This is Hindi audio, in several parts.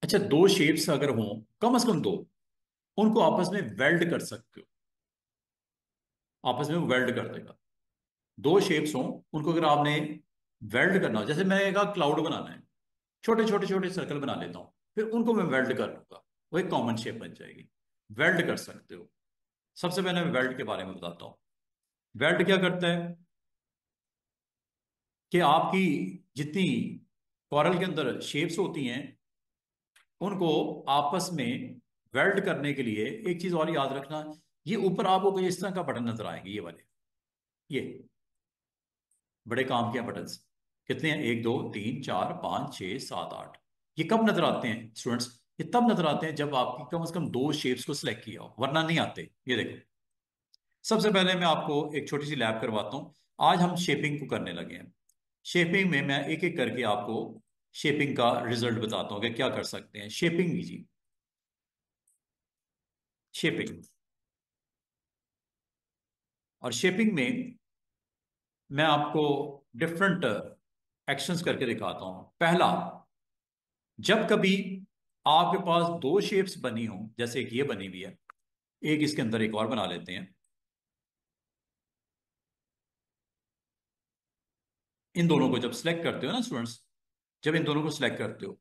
अच्छा, दो शेप्स अगर हों, कम से कम दो, उनको आपस में वेल्ड कर सकते हो। आपस में वेल्ड कर देगा। दो शेप्स हों, उनको अगर आपने वेल्ड करना हो, जैसे मैंने कहा क्लाउड बनाना है, छोटे छोटे छोटे सर्कल बना लेता हूं, फिर उनको मैं वेल्ड कर लूंगा, वो एक कॉमन शेप बन जाएगी। वेल्ड कर सकते हो। सबसे पहले मैं वेल्ड के बारे में बताता हूं। वेल्ड क्या करता है कि आपकी जितनी कॉरल के अंदर शेप्स होती हैं, उनको आपस में वेल्ड करने के लिए एक चीज और याद रखना। ये ऊपर आपको कोई इस तरह का बटन नजर आएंगे, ये वाले, ये बड़े काम के बटन। कितने हैं? एक, दो, तीन, चार, पाँच, छः, सात, आठ। ये कब नजर आते हैं स्टूडेंट्स? ये तब नजर आते हैं जब आपकी कम से कम दो शेप्स को सिलेक्ट किया हो, वरना नहीं आते। ये देखो, सबसे पहले मैं आपको एक छोटी सी लैब करवाता हूँ। आज हम शेपिंग को करने लगे हैं। शेपिंग में मैं एक एक करके आपको शेपिंग का रिजल्ट बताता हूँ कि क्या कर सकते हैं। शेपिंग लीजिए, शेपिंग। और शेपिंग में मैं आपको डिफरेंट एक्शंस करके दिखाता हूं। पहला, जब कभी आपके पास दो शेप्स बनी हो, जैसे एक ये बनी हुई है, एक इसके अंदर एक और बना लेते हैं। इन दोनों को जब सिलेक्ट करते हो ना स्टूडेंट्स, जब इन दोनों को सिलेक्ट करते हो,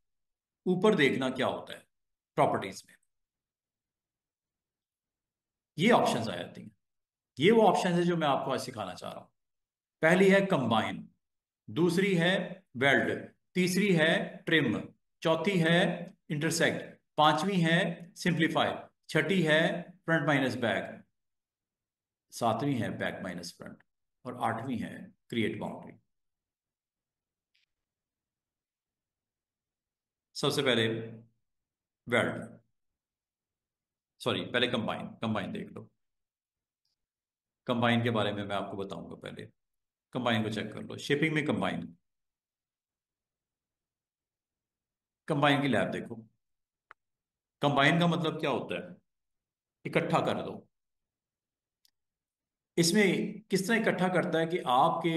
ऊपर देखना क्या होता है प्रॉपर्टीज में, ये ऑप्शंस आ जाती हैं। ये वो ऑप्शन है जो मैं आपको आज सिखाना चाह रहा हूं। पहली है कंबाइन, दूसरी है वेल्ड, तीसरी है ट्रिम, चौथी है इंटरसेक्ट, पांचवी है सिंप्लीफाई, छठी है फ्रंट माइनस बैक, सातवीं है बैक माइनस फ्रंट, और आठवीं है क्रिएट बाउंड्री। सबसे पहले वेल्ड, सॉरी, पहले कंबाइन। कंबाइन देख लो। कंबाइन के बारे में मैं आपको बताऊंगा। पहले कंबाइन को चेक कर लो। शेपिंग में कंबाइन, कंबाइन की लैब देखो। कंबाइन का मतलब क्या होता है? इकट्ठा कर दो। इसमें किस तरह इकट्ठा करता है कि आपके,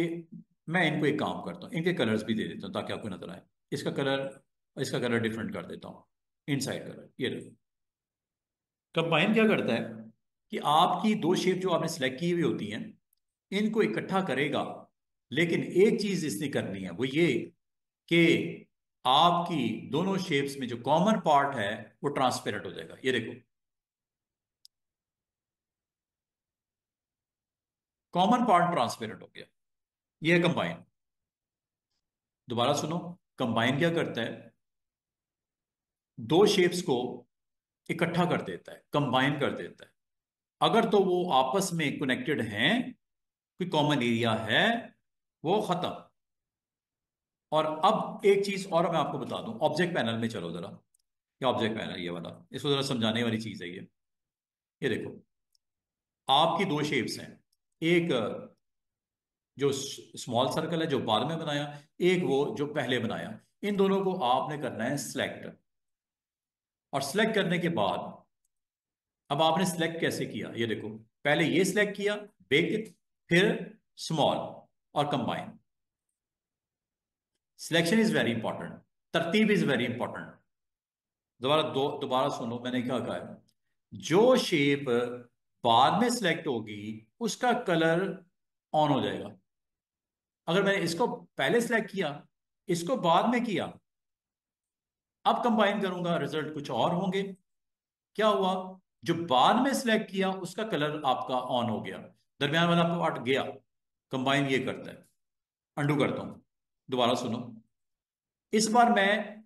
मैं इनको एक काम करता हूँ, इनके कलर्स भी दे देता हूँ ताकि आपको नजर आए। इसका कलर, इसका कलर डिफरेंट कर देता हूँ। इनसाइड कलर, ये देखो। कंबाइन क्या करता है कि आपकी दो शेप जो आपने सेलेक्ट की हुई होती हैं, इनको इकट्ठा करेगा। लेकिन एक चीज इसने करनी है, वो ये कि आपकी दोनों शेप्स में जो कॉमन पार्ट है वो ट्रांसपेरेंट हो जाएगा। ये देखो, कॉमन पार्ट ट्रांसपेरेंट हो गया। ये है कंबाइन। दोबारा सुनो। कंबाइन क्या करता है? दो शेप्स को इकट्ठा कर देता है, कंबाइन कर देता है। अगर तो वो आपस में कनेक्टेड हैं, कोई कॉमन एरिया है, वो खत्म। और अब एक चीज और मैं आपको बता दूं, ऑब्जेक्ट पैनल में चलो जरा। ये ऑब्जेक्ट पैनल, ये वाला, इसको जरा समझाने वाली चीज है ये देखो। आपकी दो शेप्स हैं, एक जो स्मॉल सर्कल है जो बाद में बनाया, एक वो जो पहले बनाया। इन दोनों को आपने करना है सिलेक्ट। और सिलेक्ट करने के बाद, अब आपने सिलेक्ट कैसे किया ये देखो। पहले ये सिलेक्ट किया, बिग, फिर स्मॉल, और combine. Selection is very important, तरतीब इज वेरी इंपॉर्टेंट। दोबारा सुनो, मैंने क्या कहा है। जो शेप बाद में सिलेक्ट होगी, उसका कलर ऑन हो जाएगा। अगर मैंने इसको पहले सिलेक्ट किया, इसको बाद में किया, अब कंबाइन करूंगा, रिजल्ट कुछ और होंगे। क्या हुआ? जो बाद में सिलेक्ट किया उसका कलर आपका ऑन हो गया, दरमियान वाला पार्ट गया। कंबाइन ये करता है। अंडू करता हूं, दोबारा सुनो। इस बार मैं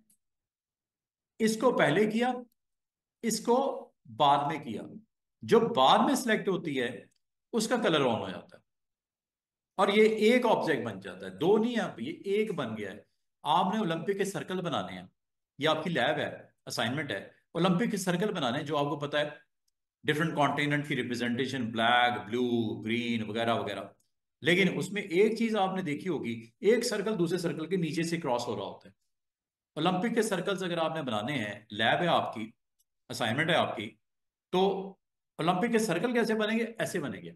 इसको पहले किया, इसको बाद में किया। जो बाद में सिलेक्ट होती है उसका कलर ऑन हो जाता है, और ये एक ऑब्जेक्ट बन जाता है। दो नहीं है, अब ये एक बन गया है। आपने ओलंपिक के सर्कल बनाने हैं, ये आपकी लैब है, असाइनमेंट है। ओलंपिक के सर्कल बनाने हैं जो आपको पता है, डिफरेंट कॉन्टिनेंट की रिप्रेजेंटेशन, ब्लैक, ब्लू, ग्रीन वगैरह वगैरह। लेकिन उसमें एक चीज आपने देखी होगी, एक सर्कल दूसरे सर्कल के नीचे से क्रॉस हो रहा होता है। ओलंपिक के सर्कल्स अगर आपने बनाने हैं, लैब है आपकी, असाइनमेंट है आपकी, तो ओलंपिक के सर्कल कैसे बनेंगे? ऐसे बनेंगे।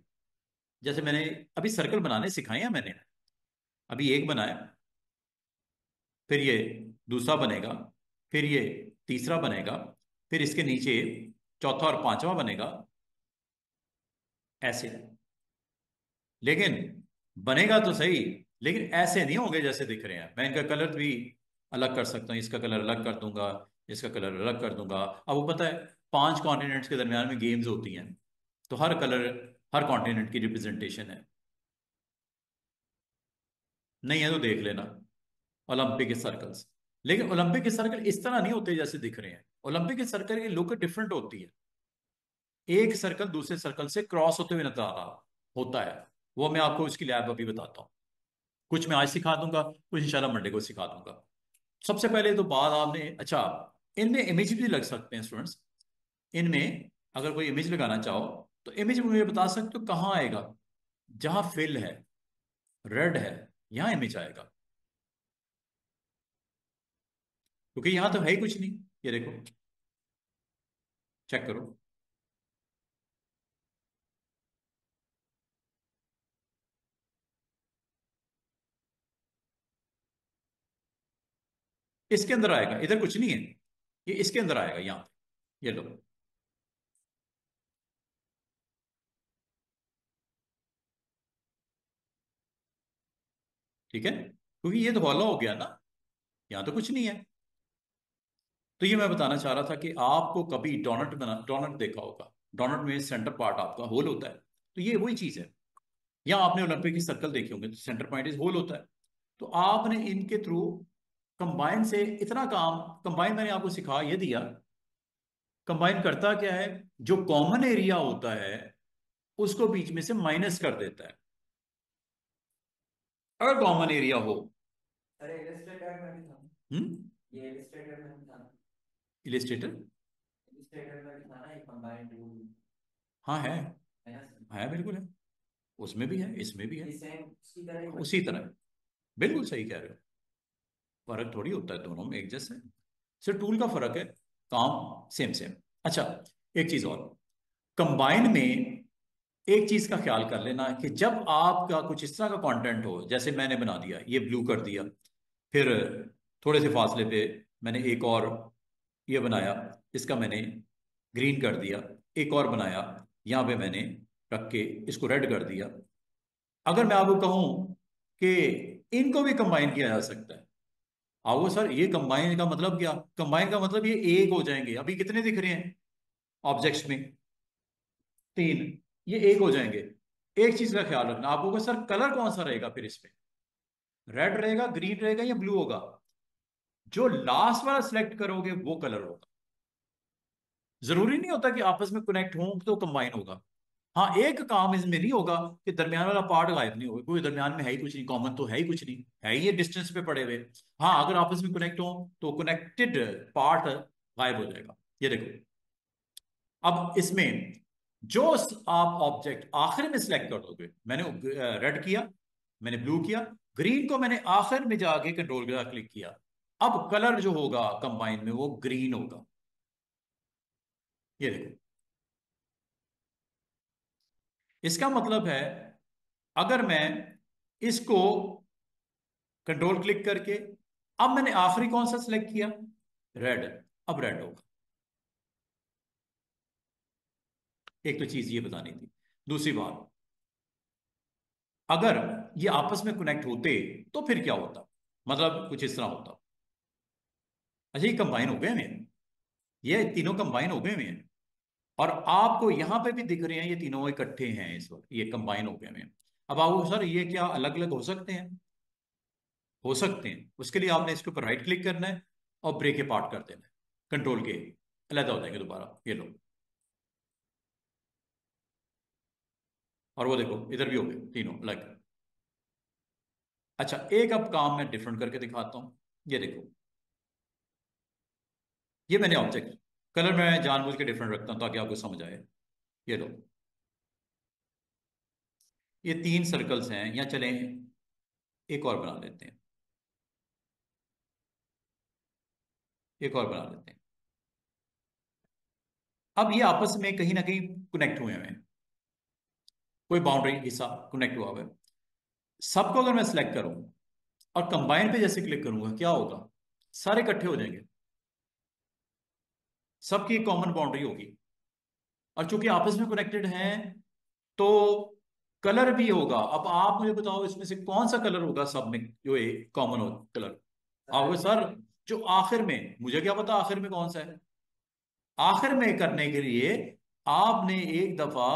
जैसे मैंने अभी सर्कल बनाने सिखाए हैं मैंने। अभी एक बनाया, फिर ये दूसरा बनेगा, फिर ये तीसरा बनेगा, फिर इसके नीचे चौथा और पांचवा बनेगा, ऐसे। लेकिन बनेगा तो सही, लेकिन ऐसे नहीं होंगे जैसे दिख रहे हैं। मैं इनका कलर भी अलग कर सकता हूँ, इसका कलर अलग कर दूंगा, इसका कलर अलग कर दूंगा। अब वो पता है, 5 कॉन्टिनेंट्स के दरमियान में गेम्स होती हैं, तो हर कलर हर कॉन्टिनेंट की रिप्रेजेंटेशन है। नहीं है तो देख लेना, ओलंपिक सर्कल्स। लेकिन ओलंपिक के सर्कल इस तरह नहीं होते जैसे दिख रहे हैं। ओलंपिक के सर्कल की लुक डिफरेंट होती है। एक सर्कल दूसरे सर्कल से क्रॉस होते हुए नजर आ रहा होता है। वो मैं आपको इसकी लैब अभी बताता हूँ। कुछ मैं आज सिखा दूंगा, कुछ इंशाल्लाह मंडे को सिखा दूंगा। सबसे पहले तो बात आपने, अच्छा, इनमें इमेज भी लग सकते हैं स्टूडेंट्स। इनमें अगर कोई इमेज लगाना चाहो तो इमेज मुझे बता सकते हो कहाँ आएगा। जहां फिल है, रेड है, यहां इमेज आएगा, क्योंकि यहां तो है ही कुछ नहीं। ये देखो, चेक करो। इसके अंदर आएगा, इधर कुछ नहीं है। ये इसके अंदर आएगा यहां पे, ये लो। ठीक है, क्योंकि ये तो हॉलो हो गया ना, यहां तो कुछ नहीं है। तो ये मैं बताना चाह रहा था कि आपको कभी डोनट बना, डोनट देखा होगा। डोनट में सेंटर पार्ट आपका होल होता है, तो ये वही चीज है। या आपने ओलंपिक की सर्कल देखी होंगे, तो सेंटर पॉइंट इज होल होता है। तो आपने इनके थ्रू कंबाइन से इतना काम, कंबाइन मैंने आपको सिखा ये दिया। कंबाइन करता क्या है, जो कॉमन एरिया होता है उसको बीच में से माइनस कर देता है, अगर कॉमन एरिया हो। अरे इलस्ट्रेटर में भी था। हम्म। ये इलस्ट्रेटर में भी था। इलिस्ट्रेटर। इलस्ट्रेटर में भी था ना, ये कंबाइंड रूल हाँ है। है ना सर? है, बिल्कुल है। उसमें भी है, इसमें भी है। ये सेम उसकी तरह ही उसी बनती है। तरह है। बिल्कुल सही कह रहे हो। फर्क थोड़ी होता है, दोनों में एक जैसे है। सिर्फ टूल का फर्क है, काम सेम सेम। अच्छा, एक चीज और, कंबाइन में एक चीज का ख्याल कर लेना कि जब आपका कुछ इस तरह का कंटेंट हो, जैसे मैंने बना दिया, ये ब्लू कर दिया, फिर थोड़े से फासले पे मैंने एक और ये बनाया, इसका मैंने ग्रीन कर दिया, एक और बनाया, यहां पे मैंने रख के इसको रेड कर दिया। अगर मैं आपको कहूं कि इनको भी कंबाइन किया जा सकता है, आओ सर, ये कंबाइन का मतलब क्या? कंबाइन का मतलब ये एक हो जाएंगे। अभी कितने दिख रहे हैं ऑब्जेक्ट्स में? 3। ये एक हो जाएंगे। एक चीज का ख्याल रखना आपको कि सर कलर कौन सा रहेगा फिर इसमें, रेड रहेगा, ग्रीन रहेगा, या ब्लू होगा? जो लास्ट वाला सिलेक्ट करोगे वो कलर होगा। जरूरी नहीं होता कि आपस में कनेक्ट हों तो कंबाइन होगा। हाँ, एक काम इसमें नहीं होगा कि दरमियान वाला पार्ट गायब नहीं होगा, कोई दरमियान में है ही कुछ नहीं, कॉमन तो है ही कुछ नहीं, है ही ये डिस्टेंस पे पड़े हुए। हाँ, अगर आपस में कनेक्ट हो तो कनेक्टेड पार्ट गायब हो जाएगा। ये देखो, अब इसमें जो आप ऑब्जेक्ट आखिर में सिलेक्ट कर दोगे, मैंने रेड किया, मैंने ब्लू किया, ग्रीन को मैंने आखिर में जाके कंट्रोल का क्लिक किया, अब कलर जो होगा कंबाइन में वो ग्रीन होगा। ये देखो, इसका मतलब है अगर मैं इसको कंट्रोल क्लिक करके, अब मैंने आखिरी कौन सा सिलेक्ट किया, रेड, अब रेड होगा। एक तो चीज ये बतानी थी। दूसरी बात, अगर ये आपस में कनेक्ट होते तो फिर क्या होता, मतलब कुछ इस तरह होता। अच्छा, ये कंबाइन हो गए हैं, ये तीनों कंबाइन हो गए हैं, और आपको यहां पे भी दिख रहे हैं ये तीनों इकट्ठे हैं इस वक्त, ये कंबाइन हो गए हैं। अब आपको सर ये क्या अलग अलग हो सकते हैं? हो सकते हैं। उसके लिए आपने इसके ऊपर राइट क्लिक करना है और ब्रेक ए पार्ट कर देना है, कंट्रोल के, अलग हो जाएंगे दोबारा, ये लो। और वो देखो, इधर भी हो गए तीनों अलग। अच्छा, एक अब काम मैं डिफरेंट करके दिखाता हूं। ये देखो, ये मैंने ऑब्जेक्ट, कलर मैं जानबूझ के डिफरेंट रखता हूं ताकि आपको समझ आए। ये लो, ये 3 सर्कल्स हैं, या चलें एक और बना लेते हैं, एक और बना लेते हैं। अब ये आपस में कहीं ना कहीं कनेक्ट हुए हैं, कोई बाउंड्री हिस्सा कनेक्ट हुआ हुआ है। सबको अगर मैं सिलेक्ट करूं और कंबाइन पे जैसे क्लिक करूंगा, क्या होगा? सारे इकट्ठे हो जाएंगे। सबकी कॉमन बाउंड्री होगी, और चूंकि आपस में कनेक्टेड हैं तो कलर भी होगा। अब आप मुझे बताओ इसमें से कौन सा कलर होगा सब में जो एक कॉमन हो कलर। सारा आप सर, जो आखिर में, मुझे क्या पता आखिर में कौन सा है। आखिर में करने के लिए आपने एक दफा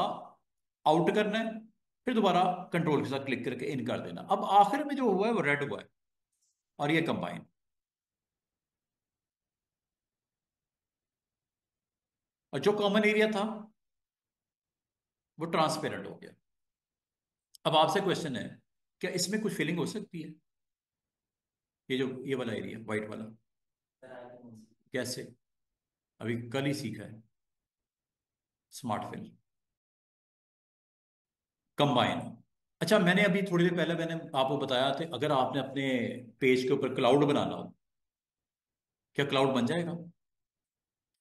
आउट करना है, फिर दोबारा कंट्रोल के साथ क्लिक करके इन कर देना। अब आखिर में जो हुआ है वो रेड हुआ है, और ये कंबाइन। और जो कॉमन एरिया था वो ट्रांसपेरेंट हो गया। अब आपसे क्वेश्चन है, क्या इसमें कुछ फीलिंग हो सकती है? ये जो ये वाला एरिया व्हाइट वाला, कैसे? अभी कल ही सीखा है स्मार्ट फिल, कंबाइन। अच्छा, मैंने अभी थोड़ी देर पहले मैंने आपको बताया था, अगर आपने अपने पेज के ऊपर क्लाउड बनाना हो, क्या क्लाउड बन जाएगा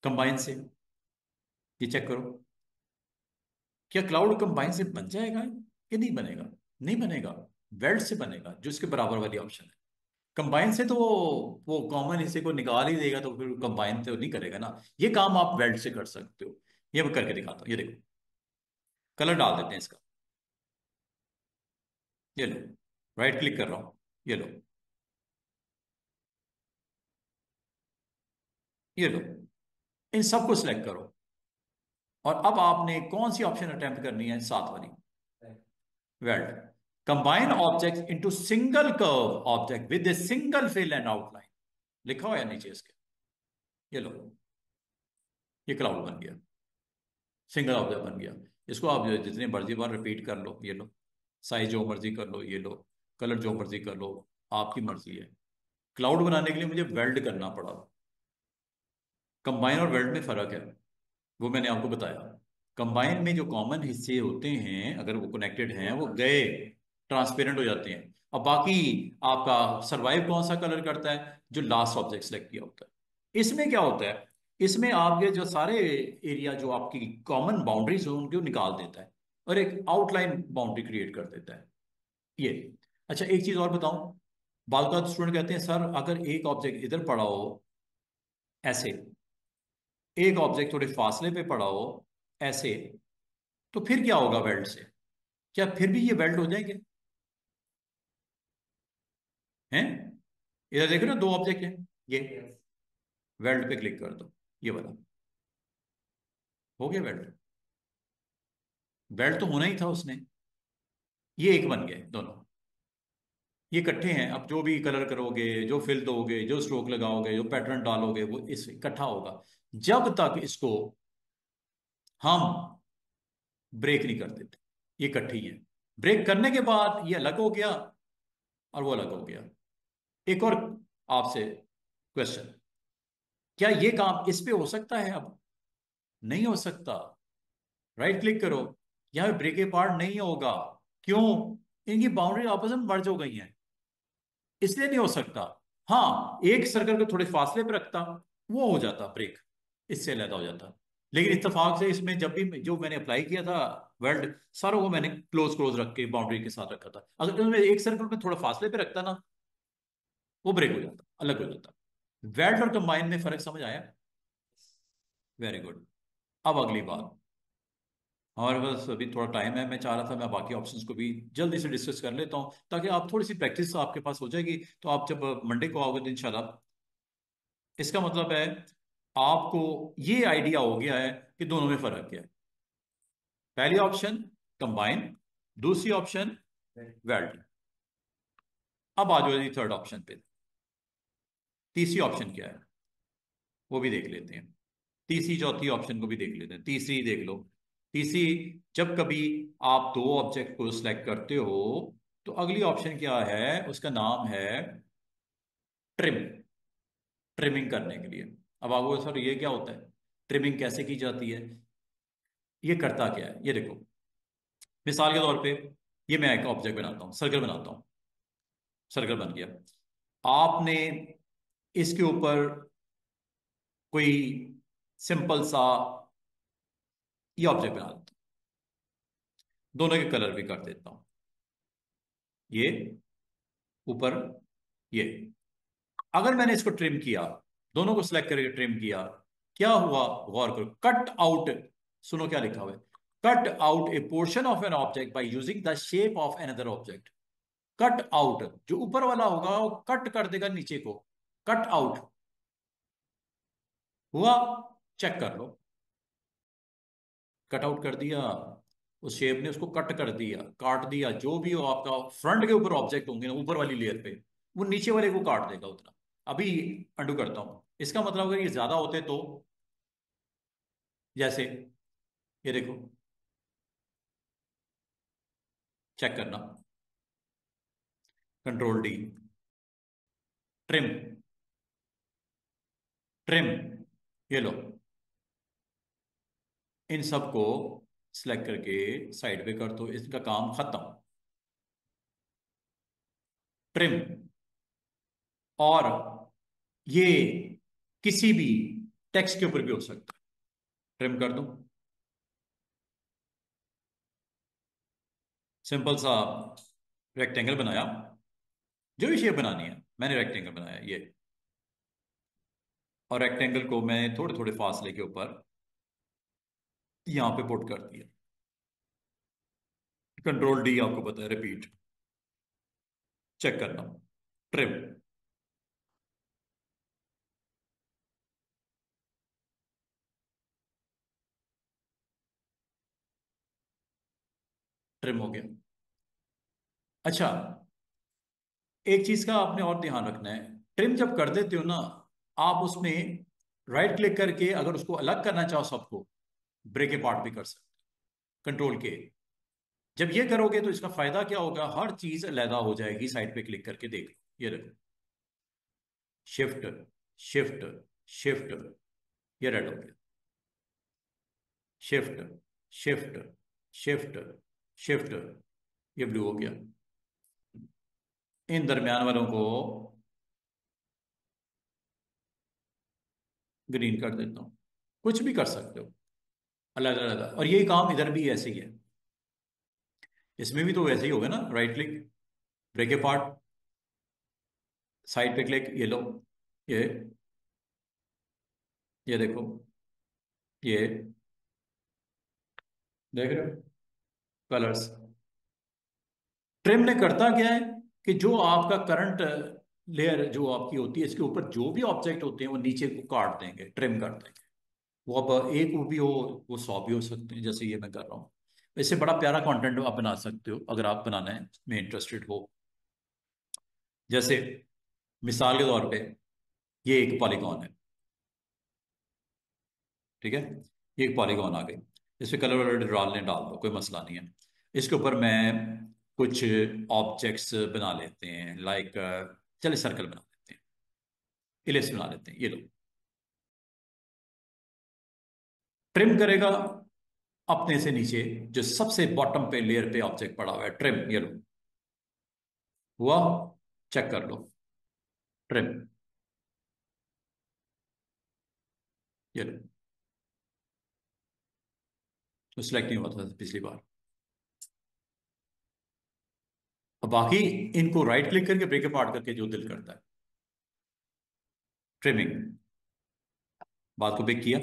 कंबाइन से? ये चेक करो, क्या क्लाउड कंबाइन से बन जाएगा कि नहीं बनेगा? नहीं बनेगा, वेल्ड से बनेगा, जो इसके बराबर वाली ऑप्शन है। कंबाइन से तो वो कॉमन हिस्से को निकाल ही देगा, तो फिर कंबाइन तो नहीं करेगा ना। ये काम आप वेल्ड से कर सकते हो। ये मैं करके दिखाता हूँ, ये देखो, कलर डाल देते हैं इसका। ये लो, राइट क्लिक कर रहा हूँ, ये लो, ये लो, इन सबको सिलेक्ट करो। और अब आपने कौन सी ऑप्शन अटेम्प्ट करनी है? सात वाली, weld. Combine object into single curve object with a single fill and outline, लिखा हुआ है नीचे इसके। ये लो, ये क्लाउड बन गया, सिंगल ऑब्जेक्ट बन गया। इसको आप जो जितने मर्जी बार रिपीट कर लो, ये लो, साइज जो मर्जी कर लो, ये लो, कलर जो मर्जी कर लो, आपकी मर्जी है। क्लाउड बनाने के लिए मुझे वेल्ड करना पड़ा। कंबाइन और वेल्ड में फर्क है, वो मैंने आपको बताया। कंबाइन में जो कॉमन हिस्से होते हैं अगर वो कनेक्टेड हैं वो गए, ट्रांसपेरेंट हो जाते हैं। और बाकी आपका सर्वाइव कौन सा कलर करता है? जो लास्ट ऑब्जेक्ट सेलेक्ट किया होता है। इसमें क्या होता है, इसमें आपके जो सारे एरिया जो आपकी कॉमन बाउंड्रीज हो उनको निकाल देता है, और एक आउटलाइन बाउंड्री क्रिएट कर देता है ये। अच्छा, एक चीज और बताऊं, बाल का स्टूडेंट कहते हैं सर अगर एक ऑब्जेक्ट इधर पड़ा हो ऐसे, एक ऑब्जेक्ट थोड़े फासले पे पड़ा हो ऐसे, तो फिर क्या होगा वेल्ड से? क्या फिर भी ये वेल्ड हो जाएंगे? हैं? इधर देखो ना, दो ऑब्जेक्ट हैं ये, वेल्ड पे क्लिक कर दो, ये वाला हो गया वेल्ड। वेल्ड तो होना ही था उसने, ये एक बन गए दोनों। ये इकट्ठे हैं, अब जो भी कलर करोगे, जो फिल दोगे, जो स्ट्रोक लगाओगे, जो पैटर्न डालोगे, वो इस इकट्ठा होगा, जब तक इसको हम ब्रेक नहीं कर देते। ये इकट्ठी है, ब्रेक करने के बाद ये अलग हो गया और वो अलग हो गया। एक और आपसे क्वेश्चन, क्या ये काम इस पे हो सकता है? अब नहीं हो सकता। राइट क्लिक करो, यहां ब्रेक ए पार्ट नहीं होगा। क्यों? इनकी बाउंड्री आपस में मर्ज हो गई हैं, इसलिए नहीं हो सकता। हाँ, एक सर्कल को थोड़े फासले पे रखता, वो हो जाता ब्रेक, इससे अलग हो जाता। लेकिन इत्तेफाक से इसमें जब भी जो मैंने अप्लाई किया था वर्ल्ड, सारों को मैंने क्लोज क्लोज रख के बाउंड्री के साथ रखा था। अगर मैं एक सर्कल में थोड़ा फासले पे रखता ना, वो ब्रेक हो जाता, अलग हो जाता। वेल्ड और कंबाइन में फर्क समझ आया? Very good. अब अगली बात, हमारे पास अभी थोड़ा टाइम है, मैं चाह रहा था मैं बाकी ऑप्शंस को भी जल्दी से डिस्कस कर लेता हूं, ताकि आप थोड़ी सी प्रैक्टिस आपके पास हो जाएगी। तो आप जब मंडे को आओगे तो इंशाल्लाह, इसका मतलब है आपको ये आइडिया हो गया है कि दोनों में फर्क क्या है। पहली ऑप्शन कंबाइन, दूसरी ऑप्शन वेल्ड। अब आ जाओ जी थर्ड ऑप्शन पे, तीसरी ऑप्शन क्या है वो भी देख लेते हैं। तीसरी चौथी ऑप्शन को भी देख लेते हैं, तीसरी देख लो। तीसरी, जब कभी आप दो ऑब्जेक्ट को सिलेक्ट करते हो तो अगली ऑप्शन क्या है, उसका नाम है ट्रिम, ट्रिमिंग करने के लिए। अब आपको सर ये क्या होता है, ट्रिमिंग कैसे की जाती है? ये करता क्या है, ये देखो, मिसाल के तौर पे ये मैं एक ऑब्जेक्ट बनाता हूँ, सर्कल बनाता हूँ, सर्कल बन गया। आपने इसके ऊपर कोई सिंपल सा ये ऑब्जेक्ट बना देता हूं, दोनों के कलर भी कर देता हूं, ये ऊपर, ये। अगर मैंने इसको ट्रिम किया, दोनों को सिलेक्ट करके ट्रिम किया, क्या हुआ, गौर करो, कट आउट, सुनो क्या लिखा हुआ है, cut out A portion of an object by using the shape of another object. Cut out, जो ऊपर वाला होगा वो कट कर देगा नीचे को, कट आउट हुआ, चेक कर लो, कट आउट कर दिया, उस शेप ने उसको कट कर दिया, काट दिया, जो भी हो आपका फ्रंट के ऊपर ऑब्जेक्ट होंगे ना ऊपर वाली लेयर पे, वो नीचे वाले को काट देगा उतना। अभी अंडू करता हूं, इसका मतलब अगर ये ज्यादा होते तो, जैसे ये देखो, चेक करना, कंट्रोल डी, ट्रिम, ट्रिम, ये लो, इन सबको सिलेक्ट करके साइड पे कर दो, इसका काम खत्म। ट्रिम, और ये किसी भी टेक्स्ट के ऊपर भी हो सकता है, ट्रिम कर दो, सिंपल सा रेक्टेंगल बनाया, जो भी शेप बनानी है, मैंने रेक्टेंगल बनाया ये, और रेक्टेंगल को मैं थोड़े थोड़े फासले के ऊपर यहां पे पुट कर दिया, कंट्रोल डी आपको पता है, रिपीट, चेक करना, ट्रिम, ट्रिम हो गया। अच्छा, एक चीज का आपने और ध्यान रखना है, ट्रिम जब कर देते हो ना, आप उसमें राइट क्लिक करके अगर उसको अलग करना चाहो सबको, ब्रेक ए पार्ट भी कर सकते, कंट्रोल के। जब ये करोगे तो इसका फायदा क्या होगा, हर चीज अलहदा हो जाएगी, साइड पे क्लिक करके देख लो, ये देखो, शिफ्ट, शिफ्ट, शिफ्ट, ये रेड हो गया, शिफ्ट, शिफ्ट, शिफ्ट, शिफ्ट, ये ब्लू हो गया। इन दरमियान वालों को ग्रीन कर देता हूं, कुछ भी कर सकते हो, अलग अलग, और यही काम इधर भी ऐसे ही है, इसमें भी तो वैसे ही होगा ना, राइट क्लिक, ब्रेक ए पार्ट, साइड पे क्लिक, ये लो, ये ये देखो, ये देख रहे हो, कलर्स। ट्रिम ने करता क्या है कि जो आपका करंट लेयर जो आपकी होती है, इसके ऊपर जो भी ऑब्जेक्ट होते हैं वो नीचे को काट देंगे, ट्रिम कर देंगे। वो अब एक वो भी हो, वो 100 भी हो सकते हैं, जैसे ये मैं कर रहा हूँ। इससे बड़ा प्यारा कंटेंट आप बना सकते हो अगर आप बनाना है में इंटरेस्टेड हो। जैसे मिसाल के तौर पे ये एक पॉलीगॉन है, ठीक है, ये एक पॉलीगॉन आ गई, इस पे कलर वलर डालने डाल दो, कोई मसला नहीं है। इसके ऊपर मैं कुछ ऑब्जेक्ट्स बना लेते हैं, लाइक चलिए सर्कल बना लेते हैं, इलिप्स बना लेते हैं, ये लो, ट्रिम करेगा अपने से नीचे जो सबसे बॉटम पे लेयर पे ऑब्जेक्ट पड़ा हुआ है, ट्रिम, ये लो, हुआ, चेक कर लो, ट्रिम, ये लो, तो सिलेक्ट नहीं हुआ था पिछली बार। अब बाकी इनको राइट क्लिक करके ब्रेक अपार्ट करके जो दिल करता है, ट्रिमिंग, बात को पिक किया।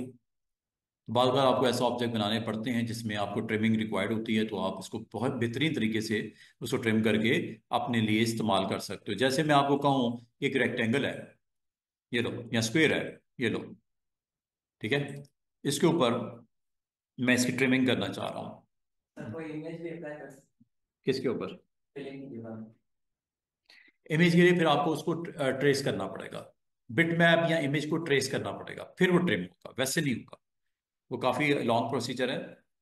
बार बार आपको ऐसा ऑब्जेक्ट बनाने पड़ते हैं जिसमें आपको ट्रिमिंग रिक्वायर्ड होती है, तो आप उसको बहुत बेहतरीन तरीके से उसको ट्रिम करके अपने लिए इस्तेमाल कर सकते हो। जैसे मैं आपको कहूँ, एक रेक्टेंगल है, ये लो, या स्क्वायर है, ये लो, ठीक है, इसके ऊपर मैं इसकी ट्रिमिंग करना चाह रहा हूँ। सर कोई इमेज भी अप्लाई कर सकते किसके ऊपर? फिलिंग के बाद। इमेज के लिए फिर आपको उसको ट्रेस करना पड़ेगा, बिट मैप या इमेज को ट्रेस करना पड़ेगा, फिर वो ट्रिम होगा, वैसे नहीं होगा, वो काफ़ी लॉन्ग प्रोसीजर है,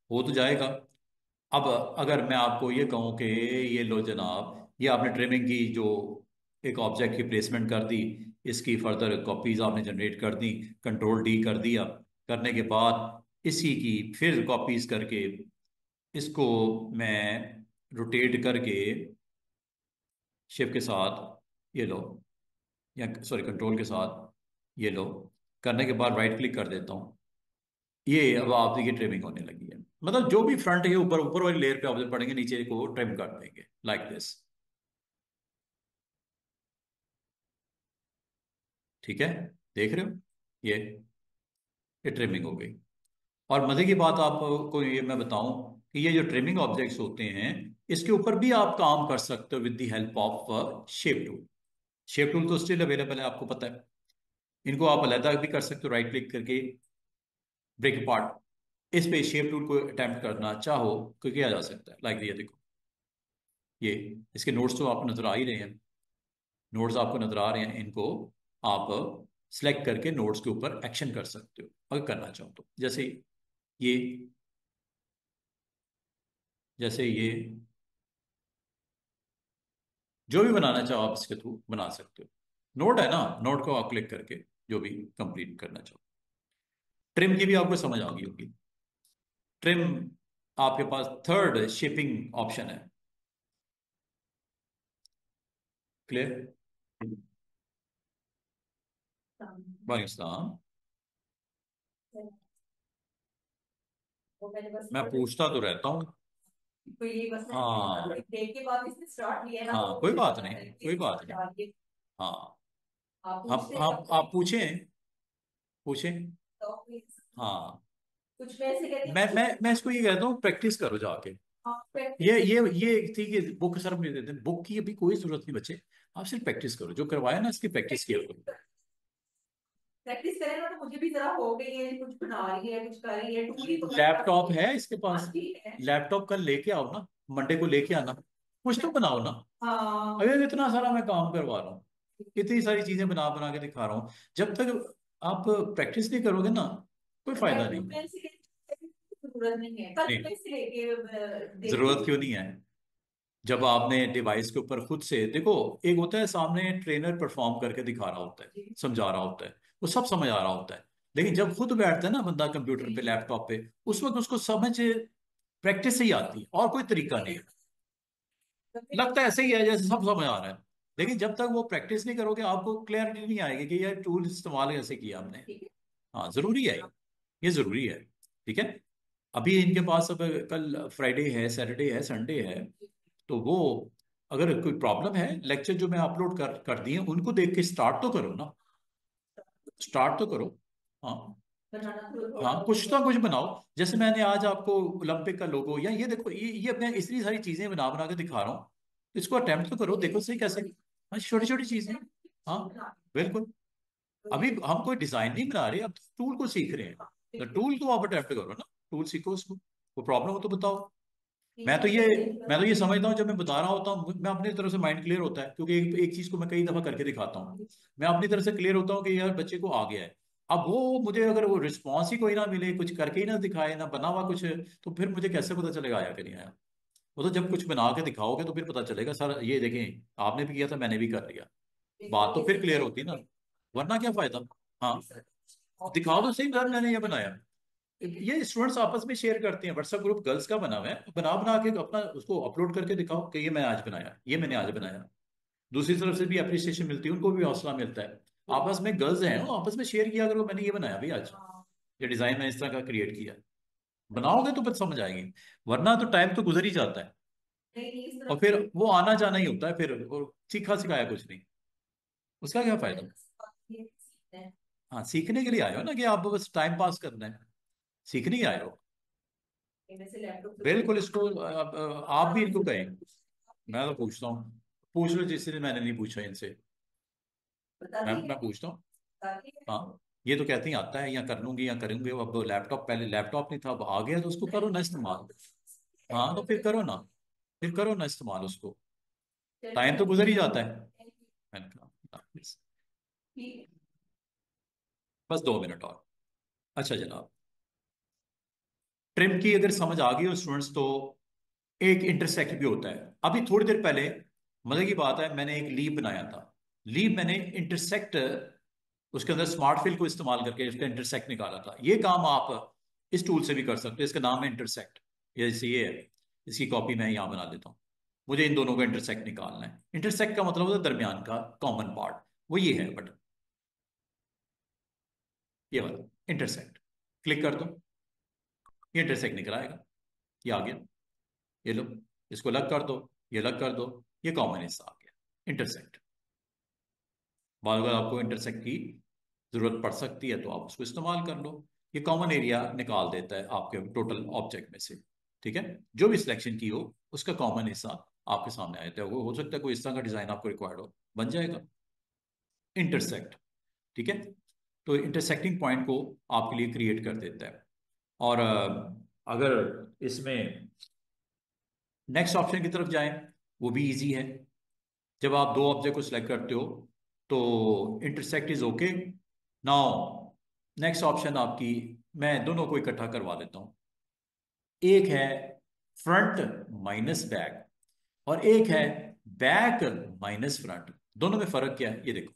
हो तो जाएगा। अब अगर मैं आपको ये कहूँ कि ये लो जनाब, ये आपने ट्रिमिंग की, जो एक ऑब्जेक्ट की प्लेसमेंट कर दी, इसकी फर्दर कॉपीज आपने जनरेट कर दी, कंट्रोल डी कर दिया, करने के बाद इसी की फिर कॉपीज करके इसको मैं रोटेट करके शिफ्ट के साथ ये लो, या सॉरी कंट्रोल के साथ ये लो, करने के बाद राइट क्लिक कर देता हूँ, ये अब आप देखिए ट्रिमिंग होने लगी है। मतलब जो भी फ्रंट के ऊपर ऊपर वाली लेयर पे ऑब्जेक्ट पड़ेंगे, नीचे को ट्रिम कर देंगे, लाइक दिस, ठीक है, देख रहे हो ये, ये ट्रिमिंग हो गई। और मजे की बात आपको ये मैं बताऊं कि ये जो ट्रिमिंग ऑब्जेक्ट्स होते हैं, इसके ऊपर भी आप काम कर सकते हो with the help of shape tool. Shape tool तो स्टिल अवेलेबल है, आपको पता है। इनको आप अलग भी कर सकते हो, राइट क्लिक करके ब्रेक पार्ट। इस पे शेप टूल को अटेम्प्ट करना चाहो तो किया जा सकता है। लाइक ये देखो, ये इसके नोट्स तो आपको नजर आ ही रहे हैं। नोट्स आपको नजर आ रहे हैं, इनको आप सेलेक्ट करके नोट्स के ऊपर एक्शन कर सकते हो अगर करना चाहो तो। ये जैसे ये जो भी बनाना चाहो आप इसके थ्रू बना सकते हो। नोट है ना, नोट को आप क्लिक करके जो भी कंप्लीट करना चाहो। ट्रिम की भी आपको समझ आ गई होगी। ट्रिम, आपके पास थर्ड शेपिंग ऑप्शन है। क्लियर? वालेकुम सलाम। वो मैंने बस मैं पूछता तो रहता हूँ। कोई ये बस हाँ। देख के बाद इसने स्टार्ट किया है ना, हाँ, तो कोई मुझे बात पता नहीं, है कि कोई बात नहीं। डालिए। हाँ, आप आप पूछते आप आप पूछें, पूछें। तो हाँ, कुछ मैं ऐसे कहती मैं इसको ये कहता हूँ, प्रैक्टिस करो जाके। आप प्रैक्टिस ये थी कि बुक सर मुझे देते हैं, बुक की अभी कोई जरूरत नहीं बच्चे। आप सिर्फ प्रैक्टिस करो, जो करवाया ना इसकी प्रैक्टिस किया करो। प्रैक्टिस करें ना, तो मुझे भी जरा हो गई है, कुछ बना रही है, कुछ कर रही है, टूरी तो मेरे पास लैपटॉप नहीं है इसके है। पास? हाँ ठीक है। लैपटॉप कल लेके आओ ना, मंडे को लेके आना, कुछ तो बनाओ ना। हाँ अगर इतना सारा मैं काम करवा रहा हूँ, इतनी सारी चीजें बना बना के दिखा रहा हूँ, जब तक आप प्रैक्टिस नहीं करोगे ना, कोई फायदा नहीं लैपटॉप है। में से जरूरत नहीं है, कल नहीं, मैं से लेके जरूरत देखूंगी। क्यों नहीं है? जब आपने डिवाइस के ऊपर खुद से देखो, एक होता है सामने ट्रेनर परफॉर्म करके दिखा रहा होता है, जी समझा रहा होता है, वो सब समझ आ रहा होता है। लेकिन जब खुद बैठता है ना बंदा कंप्यूटर पे, जी लैपटॉप पे, उस वक्त उसको समझ प्रैक्टिस से ही आती है, और कोई तरीका नहीं है। लगता है ऐसे ही है जैसे सब समझ आ रहा है, लेकिन जब तक वो प्रैक्टिस नहीं करोगे आपको क्लैरिटी नहीं आएगी कि यार टूल इस्तेमाल कैसे किया हमने। ठीक है। हाँ, जरूरी है ये जरूरी है। ठीक है। अभी इनके पास अब कल फ्राइडे है, सैटरडे है, संडे है, तो वो अगर कोई प्रॉब्लम है, लेक्चर जो मैं अपलोड कर दिए उनको देख के स्टार्ट तो करो ना, स्टार्ट तो करो। हाँ। बनाना थोड़ा थोड़ा हाँ, कुछ बहुत। तो कुछ बनाओ। जैसे मैंने आज आपको ओलंपिक का लोगो, या ये देखो, ये मैं इतनी सारी चीजें बना बना के दिखा रहा हूँ, इसको अटेम्प्ट तो करो, देखो सही कैसे। हाँ, छोटी छोटी चीजें। हाँ, बिल्कुल। अभी हम कोई डिजाइन नहीं बना रहे, अब टूल को सीख रहे हैं, तो टूल को आप अटेम्प्ट करो ना, टूल सीखो उसको, वो प्रॉब्लम हो तो बताओ। मैं तो ये मैं तो ये समझता हूँ, जब मैं बता रहा होता हूँ मैं अपनी तरफ से माइंड क्लियर होता है, क्योंकि एक चीज को मैं कई दफा करके दिखाता हूँ। मैं अपनी तरफ से क्लियर होता हूँ कि यार बच्चे को आ गया है। अब वो मुझे अगर वो रिस्पॉन्स ही कोई ना मिले, कुछ करके ही ना दिखाए, ना बना हुआ कुछ, तो फिर मुझे कैसे पता चलेगा आया कि नहीं आया? वो तो जब कुछ बना के दिखाओगे तो फिर पता चलेगा, सर ये देखें आपने भी किया था, मैंने भी कर लिया। बात तो फिर क्लियर होती है ना, वरना क्या फायदा। हाँ, दिखाओ तो सही, सर मैंने ये बनाया। ये स्टूडेंट्स आपस में शेयर करते हैं, व्हाट्सएप ग्रुप गर्ल्स का बना हुआ है, बना बना के अपना उसको अपलोड करके दिखाओ कि ये मैंने आज बनाया, ये मैंने आज बनाया। दूसरी तरफ से भी अप्रिसिएशन मिलती है, उनको भी हौसला मिलता है। आपस में गर्ल्स हैं, वो आपस में शेयर किया करो, मैंने ये बनाया भाई आज, ये डिजाइन मैंने इस तरह का क्रिएट किया। बनाओगे तो फिर समझ आएगी, वरना तो टाइम तो गुजर ही जाता है, नहीं इस और तरफ फिर वो आना जाना ही होता है, फिर और सीखा सिखाया कुछ नहीं, उसका क्या फायदा। से हाँ, सीखने के लिए आए हो ना, कि आप बस टाइम पास करना है, सीखने ही आए हो। लैपटॉप से बिल्कुल, इसको आप भी इनको कहें। मैं तो पूछता हूँ, पूछ लो जिससे, मैंने नहीं पूछा इनसे। बता मैं देंगे। पूछता हूँ। बता देंगे। हाँ, ये तो कहती हैं आता है, या कर लूंगी या करूंगी, अब लैपटॉप, पहले लैपटॉप नहीं था, अब आ गया तो उसको करो ना इस्तेमाल। हाँ, तो फिर करो ना, फिर करो ना इस्तेमाल उसको, टाइम तो गुजर ही जाता है। मैंने कहा, "हाँ, ठीक बस 2 मिनट और। अच्छा जनाब, ट्रिम की अगर समझ आ गई हो स्टूडेंट्स, तो एक इंटरसेक्ट भी होता है। अभी थोड़ी देर पहले मजे की बात है, मैंने एक लीव बनाया था। लीव मैंने इंटरसेक्ट, उसके अंदर स्मार्ट फिल को इस्तेमाल करके इसका इंटरसेक्ट निकाला था। ये काम आप इस टूल से भी कर सकते हो, इसका नाम है इंटरसेक्ट। ये जैसे ये है, इसकी कॉपी मैं यहाँ बना देता हूँ। मुझे इन दोनों का इंटरसेक्ट निकालना है। इंटरसेक्ट का मतलब होता है दरमियान का कॉमन पार्ट, वो ये है बटन, ये वाला इंटरसेक्ट। क्लिक कर दो, ये इंटरसेक्ट निकल आएगा, ये आ गया। ये लो, इसको अलग कर दो, ये अलग कर दो, ये कॉमन हिस्सा आ गया, इंटरसेक्ट। बाद अगर आपको इंटरसेक्ट की जरूरत पड़ सकती है तो आप उसको इस्तेमाल कर लो। ये कॉमन एरिया निकाल देता है आपके टोटल ऑब्जेक्ट में से। ठीक है, जो भी सिलेक्शन की हो उसका कॉमन हिस्सा आपके सामने आ जाता है। हो सकता है कोई इस तरह का डिजाइन आपको रिक्वायर्ड हो, बन जाएगा। इंटरसेक्ट, ठीक है, तो इंटरसेक्टिंग पॉइंट को आपके लिए क्रिएट कर देता है। और अगर इसमें नेक्स्ट ऑप्शन की तरफ जाएं, वो भी इजी है। जब आप दो ऑब्जेक्ट को सिलेक्ट करते हो तो intersect is okay. Now next option आपकी, मैं दोनों को इकट्ठा करवा देता हूं। एक है फ्रंट माइनस बैक, और एक है बैक माइनस फ्रंट। दोनों में फर्क क्या है ये देखो।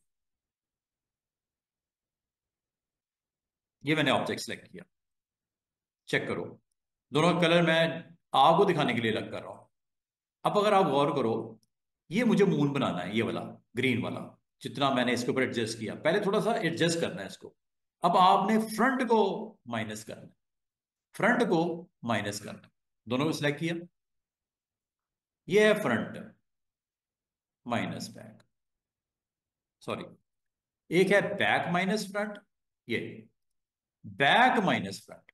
ये मैंने ऑब्जेक्ट सेलेक्ट किया, चेक करो। दोनों का कलर मैं आपको दिखाने के लिए अलग कर रहा हूं। अब अगर आप गौर करो, ये मुझे मून बनाना है, ये वाला ग्रीन वाला। जितना मैंने इसके ऊपर एडजस्ट किया, पहले थोड़ा सा एडजस्ट करना है इसको। अब आपने फ्रंट को माइनस करना है, फ्रंट को माइनस करना है। दोनों को सिलेक्ट किया, ये है फ्रंट माइनस बैक, सॉरी, एक है बैक माइनस फ्रंट, ये बैक माइनस फ्रंट।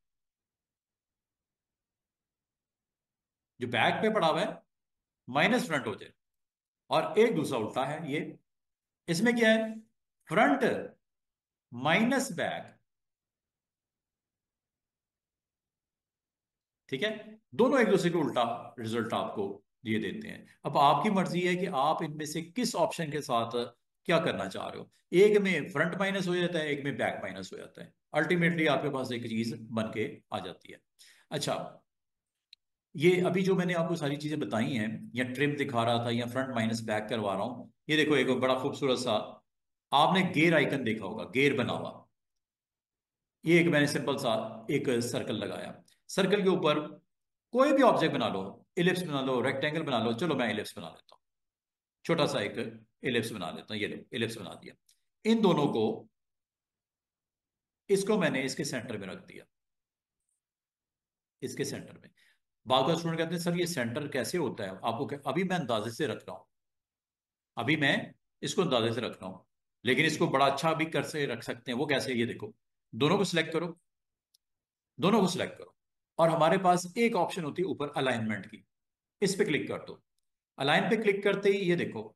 जो बैक पे पड़ा हुआ है माइनस फ्रंट हो जाए, और एक दूसरा उल्टा है ये। इसमें क्या है, फ्रंट माइनस बैक। ठीक है, दोनों एक दूसरे को उल्टा रिजल्ट आपको ये देते हैं। अब आपकी मर्जी है कि आप इनमें से किस ऑप्शन के साथ क्या करना चाह रहे हो। एक में फ्रंट माइनस हो जाता है, एक में बैक माइनस हो जाता है। अल्टीमेटली आपके पास एक चीज बन के आ जाती है। अच्छा, ये अभी जो मैंने आपको सारी चीजें बताई हैं, या ट्रिम दिखा रहा था या फ्रंट माइनस बैक करवा रहा हूं, ये देखो एक बड़ा खूबसूरत सा आपने गेयर आइकन देखा होगा, गेयर बना हुआ। ये एक मैंने सिंपल सा एक सर्कल लगाया। सर्कल के ऊपर कोई भी ऑब्जेक्ट बना लो, इलिप्स बना लो, रेक्टेंगल बना लो। चलो मैं इलिप्स बना लेता हूँ, छोटा सा एक इलिप्स बना लेता हूँ। ये लो इलिप्स बना दिया। इन दोनों को, इसको मैंने इसके सेंटर में रख दिया, इसके सेंटर में। बाकी स्टूडेंट कहते हैं सर ये सेंटर कैसे होता है आपको अभी मैं अंदाजे से रख रहा हूँ, अभी मैं इसको अंदाजे से रख रहा हूँ। लेकिन इसको बड़ा अच्छा भी कर से रख सकते हैं। वो कैसे, ये देखो, दोनों को सिलेक्ट करो, दोनों को सिलेक्ट करो, और हमारे पास एक ऑप्शन होती है ऊपर अलाइनमेंट की। इस पे क्लिक कर दो। अलाइन पे क्लिक करते ही ये देखो,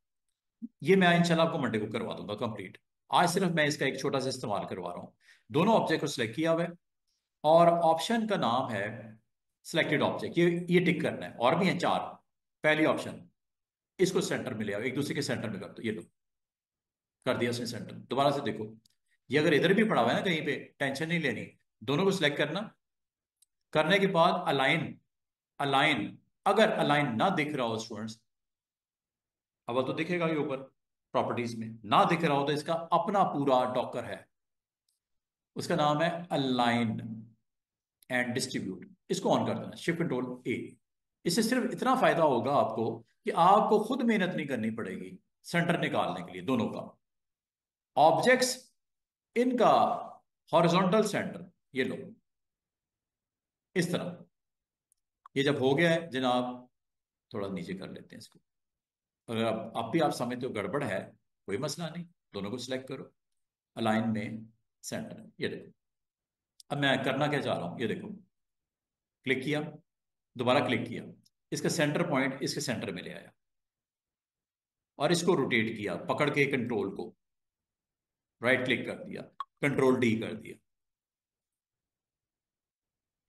ये मैं इंशाल्लाह आपको मंडे को करवा दूंगा कंप्लीट। आज सिर्फ मैं इसका एक छोटा सा इस्तेमाल करवा रहा हूं। दोनों ऑब्जेक्ट को सिलेक्ट किया हुआ है, और ऑप्शन का नाम है सिलेक्टेड ऑब्जेक्ट। ये टिक करना है, और भी है चार। पहली ऑप्शन, इसको सेंटर में ले आओ, एक दूसरे के सेंटर में कर दो। ये लो, कर दिया उसने सेंटर। दोबारा से देखो, ये अगर इधर भी पड़ा हुआ है ना कहीं पे, टेंशन नहीं लेनी। दोनों को सिलेक्ट करना, करने के बाद अलाइन, अलाइन। अगर अलाइन ना दिख रहा हो स्टूडेंट्स, अब तो दिखेगा ये ऊपर प्रॉपर्टीज में। ना दिख रहा हो तो इसका अपना पूरा डॉकर है, उसका नाम है अलाइन एंड डिस्ट्रीब्यूट। इसको ऑन कर देना, शिफ्ट कंट्रोल ए। इससे सिर्फ इतना फायदा होगा आपको कि आपको खुद मेहनत नहीं करनी पड़ेगी सेंटर निकालने के लिए दोनों का। ऑब्जेक्ट्स, इनका हॉरिजॉन्टल सेंटर, ये लो इस तरह। ये जब हो गया है जनाब, थोड़ा नीचे कर लेते हैं इसको। अगर अब भी आप समझते हो गड़बड़ है, कोई मसला नहीं, दोनों को सिलेक्ट करो, अलाइन में सेंटर। ये देखो, अब मैं करना क्या चाह रहा हूं, ये देखो, क्लिक किया, दोबारा क्लिक किया, इसका सेंटर पॉइंट इसके सेंटर में ले आया, और इसको रोटेट किया पकड़ के कंट्रोल को, राइट क्लिक कर दिया, कंट्रोल डी कर दिया,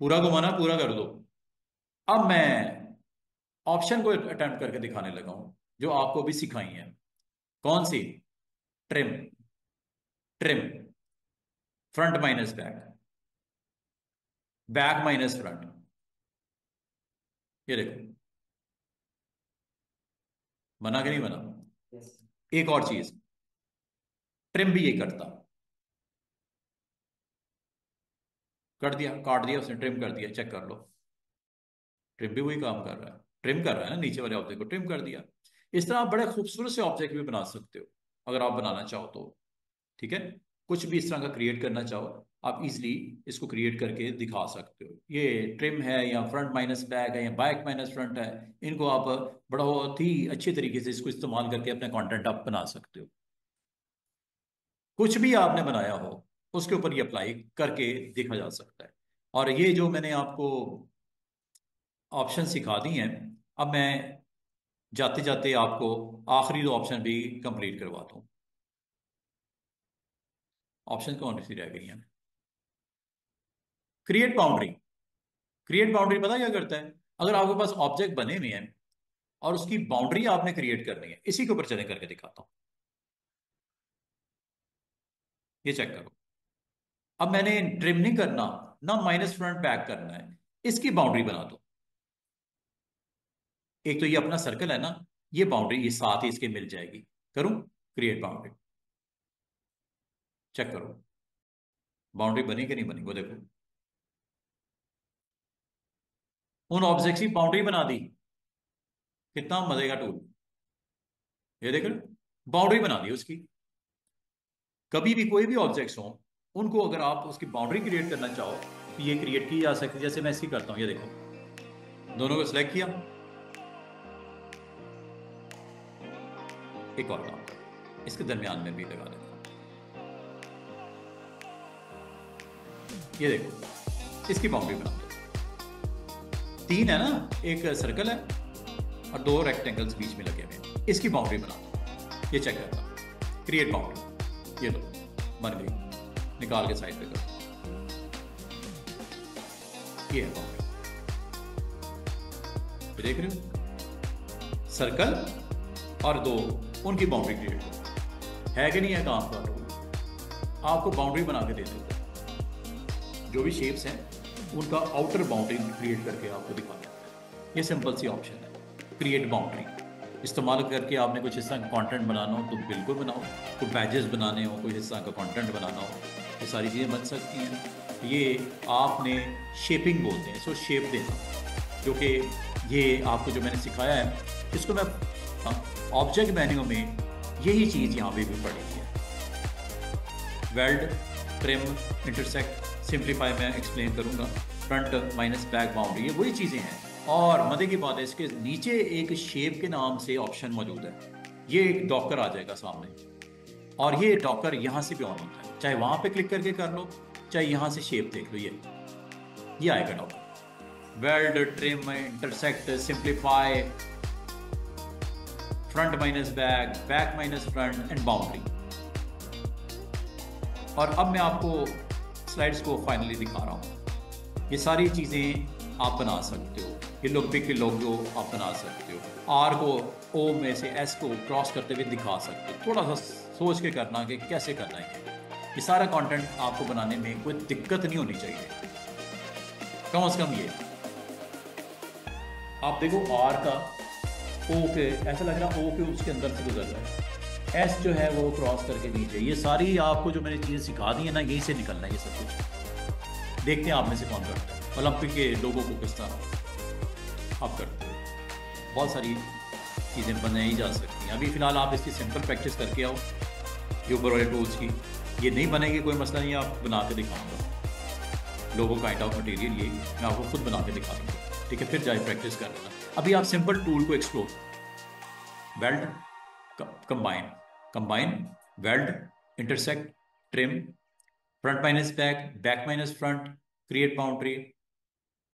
पूरा घुमाना, पूरा कर दो। अब मैं ऑप्शन को अटेम्प्ट करके दिखाने लगा हूं, जो आपको भी सिखाई है। कौन सी, trim, trim, front minus back, back minus front. ये देखो, बना कि नहीं बना। एक और चीज, ट्रिम भी ये करता, कर दिया, काट दिया उसने, ट्रिम कर दिया, चेक कर लो। ट्रिम भी वही काम कर रहा है, ट्रिम कर रहा है ना, नीचे वाले ऑब्जेक्ट को ट्रिम कर दिया। इस तरह आप बड़े खूबसूरत से ऑब्जेक्ट भी बना सकते हो अगर आप बनाना चाहो तो। ठीक है, कुछ भी इस तरह का क्रिएट करना चाहो, आप इजीली इसको क्रिएट करके दिखा सकते हो। ये ट्रिम है या फ्रंट माइनस बैक है या बैक माइनस फ्रंट है, इनको आप बड़ा बहुत ही अच्छी तरीके से इसको इस्तेमाल करके अपना कंटेंट आप बना सकते हो। कुछ भी आपने बनाया हो, उसके ऊपर ये अप्लाई करके देखा जा सकता है। और ये जो मैंने आपको ऑप्शन सिखा दी हैं, अब मैं जाते जाते आपको आखिरी दो ऑप्शन भी कंप्लीट करवाता हूँ। ऑप्शन कौन सी रह गई हैं? Create boundary. क्रिएट बाउंड्री पता क्या करता है? अगर आपके पास ऑब्जेक्ट बने हुए हैं और उसकी बाउंड्री आपने क्रिएट करनी है, इसी के ऊपर चले करके दिखाता हूं। ये चेक करो। अब मैंने ट्रिम नहीं करना ना, माइनस फ्रंट बैक करना है, इसकी बाउंड्री बना दो। एक तो ये अपना सर्कल है ना, ये बाउंड्री ये साथ ही इसके मिल जाएगी। करूं क्रिएट बाउंड्री, चेक करो बाउंड्री बनी कि नहीं बनी, वो देखो। उन ऑब्जेक्ट्स की बाउंड्री बना दी। कितना मजे का टूल। ये देख बाउंड्री बना दी उसकी। कभी भी कोई भी ऑब्जेक्ट्स हो, उनको अगर आप उसकी बाउंड्री क्रिएट करना चाहो तो ये क्रिएट की जा सकती है। जैसे मैं इसकी करता हूं, ये देखो, दोनों को सिलेक्ट किया। एक और काम करो, इसके दरमियान में भी लगा देता हूं। ये देखो, इसकी बाउंड्री बना दो। तीन है ना, एक सर्कल है और दो रेक्टेंगल्स बीच में लगे हुए हैं, इसकी बाउंड्री बना दो। ये चेक करता हूं, क्रिएट बाउंड्री, ये दो बन गई। निकाल के साइड पे करो, ये है बाउंड्री। देख रहे हो, सर्कल और दो, उनकी बाउंड्री क्रिएट करो। है कि नहीं है काम का टूल? आपको बाउंड्री बना के दे देता है। जो भी शेप्स हैं उनका आउटर बाउंड्री क्रिएट करके आपको दिखा देता है। ये सिंपल सी ऑप्शन है, क्रिएट बाउंड्री। इस्तेमाल करके आपने कुछ इस तरह का कॉन्टेंट बनाना हो तो बिल्कुल बनाओ, कोई बैजेस बनाने हो, कोई इस तरह का कॉन्टेंट बनाना हो, ये सारी चीज़ें बन सकती हैं। ये आपने शेपिंग बोलते हैं, सो शेप देना, जो कि ये आपको जो मैंने सिखाया है, इसको मैं ऑब्जेक्ट मेन्यू में यही चीज़ यहाँ पे भी पड़ी है। वेल्ड, ट्रिम, इंटरसेक्ट, सिंप्लीफाई मैं एक्सप्लेन करूँगा। फ्रंट माइनस बैक बाउंड्री, ये वही चीज़ें हैं। और मजे की बात है, इसके नीचे एक शेप के नाम से ऑप्शन मौजूद है। ये एक डॉकर आ जाएगा सामने, और ये डॉकर यहाँ से भी ऑन होता है। चाहे वहाँ पे क्लिक करके कर लो, चाहे यहाँ से शेप देख लो, ये आएगा Docker. Weld, trim, intersect, simplify, front minus back, back minus front end boundary. और अब मैं आपको स्लाइड्स को फाइनली दिखा रहा हूँ। ये सारी चीज़ें आप बना सकते हो। ये लोग के लोगो आप बना सकते हो। आर को ओ में से एस को क्रॉस करते हुए दिखा सकते हो। थोड़ा सा सोच के करना कि कैसे करना है। ये सारा कंटेंट आपको बनाने में कोई दिक्कत नहीं होनी चाहिए, कम से कम ये। आप देखो आर का ओ के ऐसा लग रहा है, ओ के उसके अंदर से गुजर रहा है, एस जो है वो क्रॉस करके नीचे। ये सारी आपको जो मैंने चीज़ें सिखा दी है ना, यहीं से निकलना है ये सब कुछ। देखते हैं आप में से कौन करता है। ओलंपिक के लोगों को किस तरह आप करते हो। बहुत सारी चीज़ें बनाई जा सकती हैं। अभी फ़िलहाल आप इसकी सिंपल प्रैक्टिस करके आओ ये ऊपर वाले टूल्स की। ये नहीं बनेगी कोई मसला नहीं, आप बना के दिखाऊंगा। लोगो काइंड ऑफ मटेरियल ये मैं आपको खुद बना के दिखा दूँगा, ठीक है? फिर जाए प्रैक्टिस कर लेना। अभी आप सिंपल टूल को explore, weld, combine, weld, intersect, trim, front minus back, back minus front, create boundary,